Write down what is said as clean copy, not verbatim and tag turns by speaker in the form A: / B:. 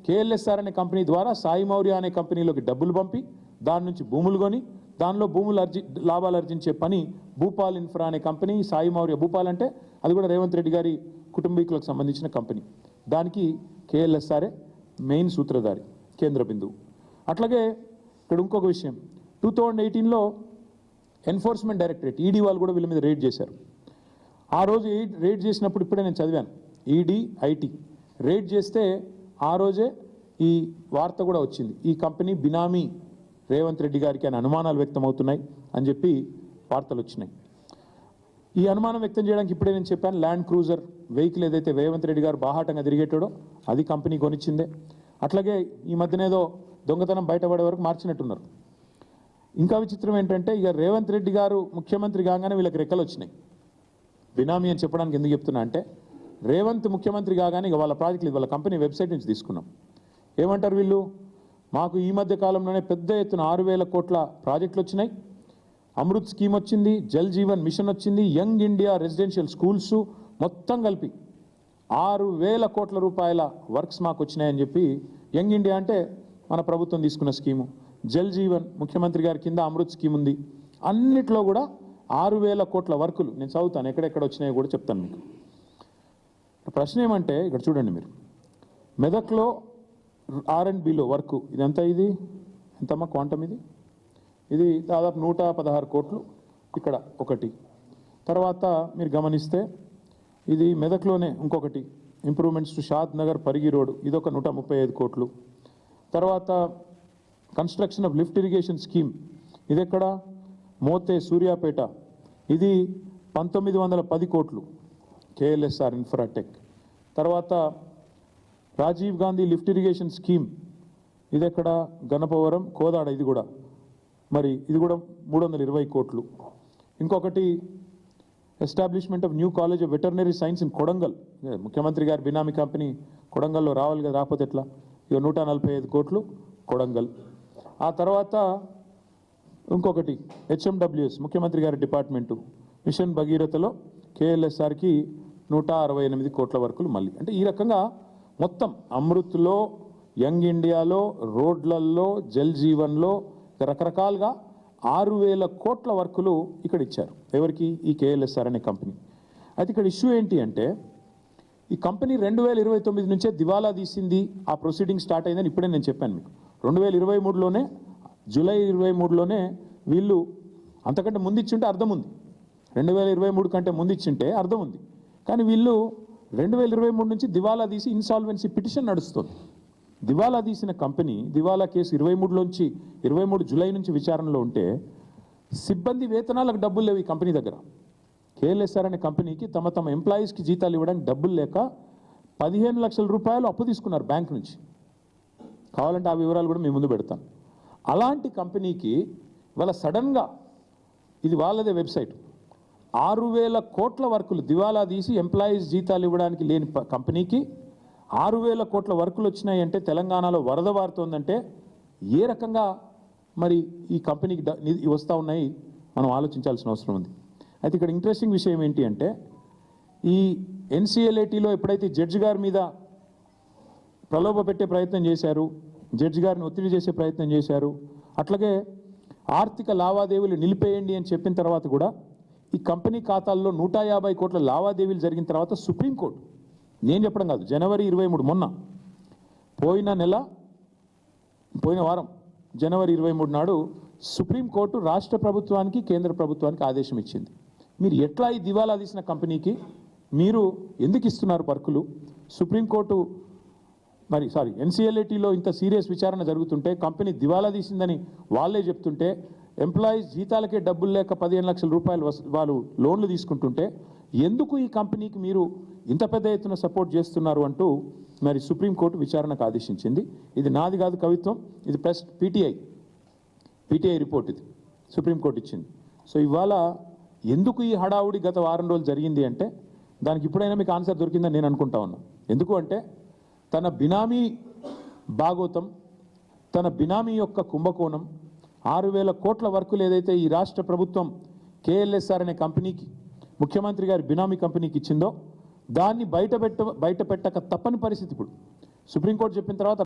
A: KLSR అనే company ద్వారా సాయి మౌర్య అనే కంపెనీలోకి డబ్బులు పంపి దాని నుంచి భూములు కొని దానిలో లాభాలు ఆర్జించే పని భూపాల్ ఇన్ఫ్రా అనే కంపెనీ సాయి మౌర్య భూపాల్ అంటే అది కూడా రేవంత్ రెడ్డి గారి కుటుంబీకులకు సంబంధించిన కంపెనీ దానికి కేఎల్ఎస్ఆర్ఏ మెయిన్ సూత్రధారి కేంద్ర బిందువు. అట్లాగే ఇక్కడ ఇంకొక విషయం 2018లో ఎన్ఫోర్స్మెంట్ డైరెక్టరేట్ ఈడీ వాళ్ళు కూడా వీళ్ళ మీద రేడ్ చేశారు. ఆ రోజు రేడ్ చేసినప్పుడు ఇప్పుడే నేను చదివాను ఈడీ ఐటీ రేడ్ చేస్తే ఆ రోజే ఈ వార్త కూడా వచ్చింది ఈ కంపెనీ బినామీ రేవంత్ రెడ్డి గారికి అని అనుమానాలు వ్యక్తమవుతున్నాయి అని చెప్పి వార్తలు వచ్చినాయి. ఈ అనుమానం వ్యక్తం చేయడానికి ఇప్పుడే నేను చెప్పాను ల్యాండ్ క్రూజర్ వెహికల్ ఏదైతే రేవంత్ రెడ్డి గారు బాహాటంగా తిరిగేటాడో అది కంపెనీ కొనిచ్చిందే. అట్లాగే ఈ మధ్యనేదో దొంగతనం బయటపడే వరకు మార్చినట్టున్నారు. ఇంకా విచిత్రం ఏంటంటే ఇక రేవంత్ రెడ్డి గారు ముఖ్యమంత్రి కాగానే వీళ్ళకి రెక్కలు వచ్చినాయి. బినామీ అని చెప్పడానికి ఎందుకు చెప్తున్నా అంటే రేవంత్ ముఖ్యమంత్రి కాగానే ఇక వాళ్ళ ప్రాజెక్టులు వాళ్ళ కంపెనీ వెబ్సైట్ నుంచి తీసుకున్నాం. ఏమంటారు వీళ్ళు మాకు ఈ మధ్య కాలంలోనే పెద్ద ఎత్తున 6,000 కోట్ల ప్రాజెక్టులు వచ్చినాయి, అమృత్ స్కీమ్ వచ్చింది, జల్ జీవన్ మిషన్ వచ్చింది, యంగ్ ఇండియా రెసిడెన్షియల్ స్కూల్స్ మొత్తం కలిపి 6,000 కోట్ల రూపాయల వర్క్స్ మాకు వచ్చినాయని చెప్పి యంగ్ ఇండియా అంటే మన ప్రభుత్వం తీసుకున్న స్కీము, జల్ జీవన్ ముఖ్యమంత్రి గారి కింద అమృత్ స్కీమ్ ఉంది, అన్నిట్లో కూడా 6,000 కోట్ల వర్కులు నేను చదువుతాను ఎక్కడెక్కడ వచ్చినాయో కూడా చెప్తాను మీకు. ప్రశ్న ఏమంటే ఇక్కడ చూడండి మీరు మెదక్లో R&Bలో వర్క్ ఇదంతా ఇది ఎంతమ్మా క్వాంటమ్ ఇది దాదాపు 116 కోట్లు ఇక్కడ ఒకటి. తర్వాత మీరు గమనిస్తే ఇది మెదక్లోనే ఇంకొకటి improvements to Shad Nagar Parigi road ఇదొక 135 కోట్లు. తర్వాత construction of lift irrigation scheme ఇది ఎక్కడ మోతే సూర్యాపేట ఇది 1910 కోట్లు కేఎల్ఎస్ఆర్ ఇన్ఫ్రాటెక్. తర్వాత Rajiv Gandhi lift irrigation scheme ఇది ఎక్కడ గణపవరం కోదాడ ఇది కూడా మరి ఇది కూడా 320 కోట్లు. ఇంకొకటి establishment of new college of veterinary science in Kodangal ముఖ్యమంత్రి గారి బినామీ కంపెనీ కొడంగల్లో రావాలి కదా రాకపోతే ఎట్లా ఇక 145 కోట్లు కొడంగల్. ఆ తర్వాత ఇంకొకటి HMWS ముఖ్యమంత్రి గారి డిపార్ట్మెంటు మిషన్ భగీరథలో కేఎల్ఎస్ఆర్కి 168 కోట్ల వర్కులు మళ్ళీ. అంటే ఈ రకంగా మొత్తం అమృత్లో యంగ్ ఇండియాలో రోడ్లల్లో జల్ జీవన్లో రకరకాలుగా 6,000 కోట్ల వర్కులు ఇక్కడ ఇచ్చారు. ఎవరికి ఈ కేఎల్ఎస్ఆర్ అనే కంపెనీ. అయితే ఇక్కడ ఇష్యూ ఏంటి అంటే ఈ కంపెనీ 2029 నుంచే దివాలా తీసింది ఆ ప్రొసీడింగ్ స్టార్ట్ అయిందని ఇప్పుడే నేను చెప్పాను మీకు. 2023లోనే జూలై 23లోనే వీళ్ళు అంతకంటే ముందు ఇచ్చింటే అర్థం ఉంది, 2023 కంటే ముందు ఇచ్చింటే అర్థం ఉంది. కానీ వీళ్ళు 2023 నుంచి దివాలా తీసి ఇన్సాల్వెన్సీ పిటిషన్ నడుస్తుంది. దివాలా తీసిన కంపెనీ దివాలా కేసు 23 జూలై నుంచి విచారణలో ఉంటే సిబ్బంది వేతనాలకు డబ్బులు లేవు ఈ కంపెనీ దగ్గర. కేఎల్ఎస్ఆర్ అనే కంపెనీకి తమ ఎంప్లాయీస్కి జీతాలు ఇవ్వడానికి డబ్బులు లేక 15 లక్షల రూపాయలు అప్పు తీసుకున్నారు బ్యాంక్ నుంచి. కావాలంటే ఆ వివరాలు కూడా మీ ముందు పెడతాను. అలాంటి కంపెనీకి వాళ్ళ సడన్గా ఇది వాళ్ళదే వెబ్సైట్ 6,000 కోట్ల వర్కులు దివాలా తీసి ఎంప్లాయీస్ జీతాలు ఇవ్వడానికి లేని కంపెనీకి 6,000 కోట్ల వర్కులు వచ్చినాయి అంటే తెలంగాణలో వరద వారుతోందంటే ఏ రకంగా మరి ఈ కంపెనీకి వస్తూ ఉన్నాయి మనం ఆలోచించాల్సిన అవసరం ఉంది. అయితే ఇక్కడ ఇంట్రెస్టింగ్ విషయం ఏంటి అంటే ఈ NCLATలో ఎప్పుడైతే జడ్జి గారి మీద ప్రలోభ పెట్టే ప్రయత్నం చేశారు, జడ్జి గారిని ఒత్తిడి చేసే ప్రయత్నం చేశారు, అట్లాగే ఆర్థిక లావాదేవీలు నిలిపేయండి అని చెప్పిన తర్వాత కూడా ఈ కంపెనీ ఖాతాల్లో 150 కోట్ల లావాదేవీలు జరిగిన తర్వాత సుప్రీంకోర్టు నేను చెప్పడం కాదు జనవరి 23 మొన్న పోయిన వారం జనవరి 23 నాడు సుప్రీంకోర్టు రాష్ట్ర ప్రభుత్వానికి కేంద్ర ప్రభుత్వానికి ఆదేశం ఇచ్చింది. మీరు ఎట్లా ఈ దివాలా తీసిన కంపెనీకి మీరు ఎందుకు ఇస్తున్నారు వర్కులు? సుప్రీంకోర్టు NCLATలో ఇంత సీరియస్ విచారణ జరుగుతుంటే కంపెనీ దివాలా తీసిందని వాళ్ళే చెప్తుంటే ఎంప్లాయీస్ జీతాలకే డబ్బులు లేక 15 లక్షల రూపాయలు వాళ్ళు లోన్లు తీసుకుంటుంటే ఎందుకు ఈ కంపెనీకి మీరు ఇంత పెద్ద ఎత్తున సపోర్ట్ చేస్తున్నారు అంటూ మరి సుప్రీంకోర్టు విచారణకు ఆదేశించింది. ఇది నాది కాదు కవిత్వం, ఇది ప్రెస్ పీటీఐ రిపోర్ట్ ఇది సుప్రీంకోర్టు ఇచ్చింది. సో ఇవాళ ఎందుకు ఈ హడావుడి గత వారం రోజులు జరిగింది అంటే దానికి ఇప్పుడైనా మీకు ఆన్సర్ దొరికిందని నేను అనుకుంటా ఉన్నా. ఎందుకు అంటే తన బినామీ భాగోతం, తన బినామీ యొక్క కుంభకోణం, 6,000 కోట్ల వర్కులు ఏదైతే ఈ రాష్ట్ర ప్రభుత్వం కేఎల్ఎస్ఆర్ అనే కంపెనీకి ముఖ్యమంత్రి గారి బినామీ కంపెనీకి ఇచ్చిందో దాన్ని బయట పెట్టక తప్పని పరిస్థితి ఇప్పుడు సుప్రీంకోర్టు చెప్పిన తర్వాత